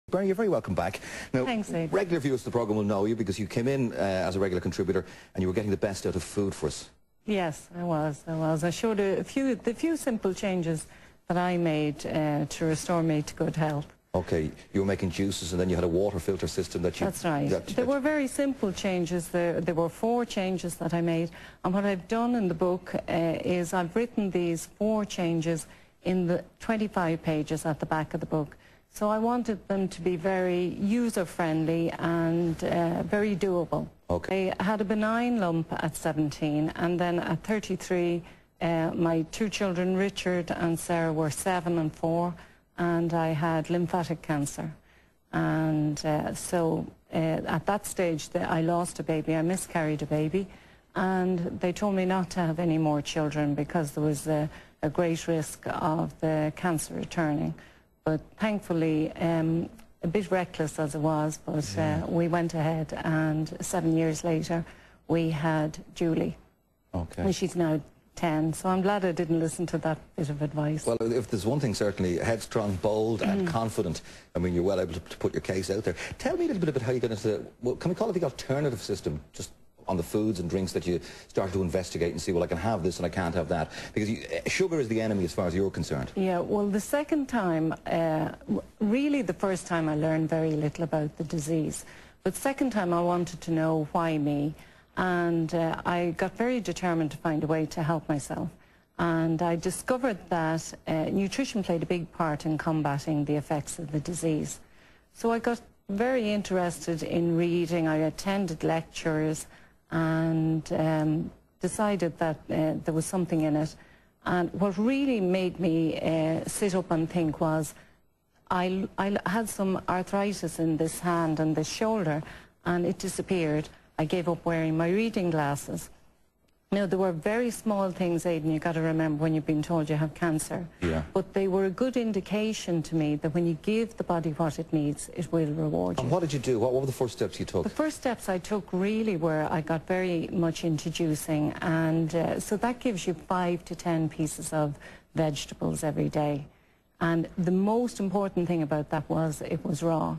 Bernie, you're very welcome back. Now, thanks, Aidan. Regular viewers of the programme will know you because you came in as a regular contributor and you were getting the best out of food for us. Yes, I was. I showed the few simple changes that I made to restore me to good health. Okay, you were making juices and then you had a water filter system that you... That's right. They were very simple changes. There were 4 changes that I made. And what I've done in the book is I've written these 4 changes in the 25 pages at the back of the book. So I wanted them to be very user-friendly and very doable. Okay. I had a benign lump at 17, and then at 33, my 2 children, Richard and Sarah, were 7 and 4, and I had lymphatic cancer. And so at that stage, I lost a baby. I miscarried a baby, and they told me not to have any more children because there was a great risk of the cancer returning. But thankfully, a bit reckless as it was, but we went ahead, and 7 years later, we had Julie. Okay. And she's now 10, so I'm glad I didn't listen to that bit of advice. Well, if there's one thing, certainly, headstrong, bold and confident. I mean, you're well able to put your case out there. Tell me a little bit about how you got into, well, can we call it the alternative system, just on the foods and drinks that you started to investigate and see, well, I can have this and I can't have that? Because sugar is the enemy as far as you're concerned. Yeah, well, the second time, really the first time I learned very little about the disease. But second time I wanted to know why me, and I got very determined to find a way to help myself. And I discovered that nutrition played a big part in combating the effects of the disease. So I got very interested in reading. I attended lectures and decided that there was something in it. And what really made me sit up and think was I had some arthritis in this hand and this shoulder, and it disappeared. I gave up wearing my reading glasses. Now, there were very small things, Aidan, you've got to remember when you've been told you have cancer. Yeah. But they were a good indication to me that when you give the body what it needs, it will reward you. And what did you do? What were the first steps you took? The first steps I took really were I got very much into juicing, and so that gives you 5 to 10 pieces of vegetables every day. And the most important thing about that was it was raw.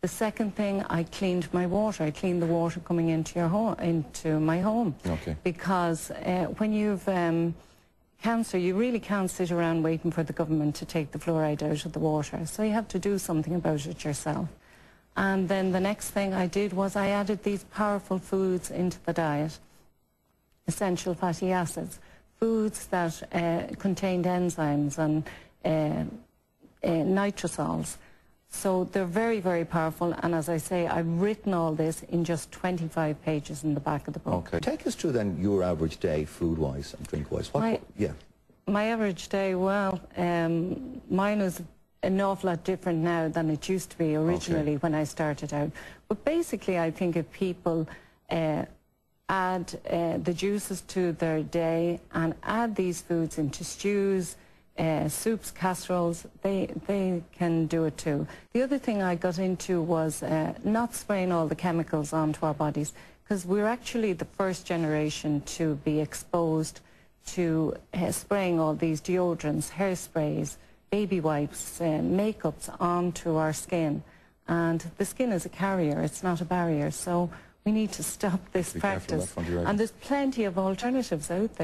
The second thing, I cleaned my water. I cleaned the water coming into your home, into my home. Okay. Because when you've cancer, you really can't sit around waiting for the government to take the fluoride out of the water. So you have to do something about it yourself. And then the next thing I did was I added these powerful foods into the diet. Essential fatty acids. Foods that contained enzymes and nitrosols. So they're very, very powerful, and as I say, I've written all this in just 25 pages in the back of the book. Okay. Take us through then your average day, food-wise and drink-wise. My average day, well, mine is an awful lot different now than it used to be originally when I started out. But basically, I think if people add the juices to their day and add these foods into stews, soups, casseroles, they can do it too. The other thing I got into was not spraying all the chemicals onto our bodies, because we're actually the first generation to be exposed to spraying all these deodorants, hairsprays, baby wipes, makeups onto our skin. And the skin is a carrier, it's not a barrier, so we need to stop this practice. And there's plenty of alternatives out there.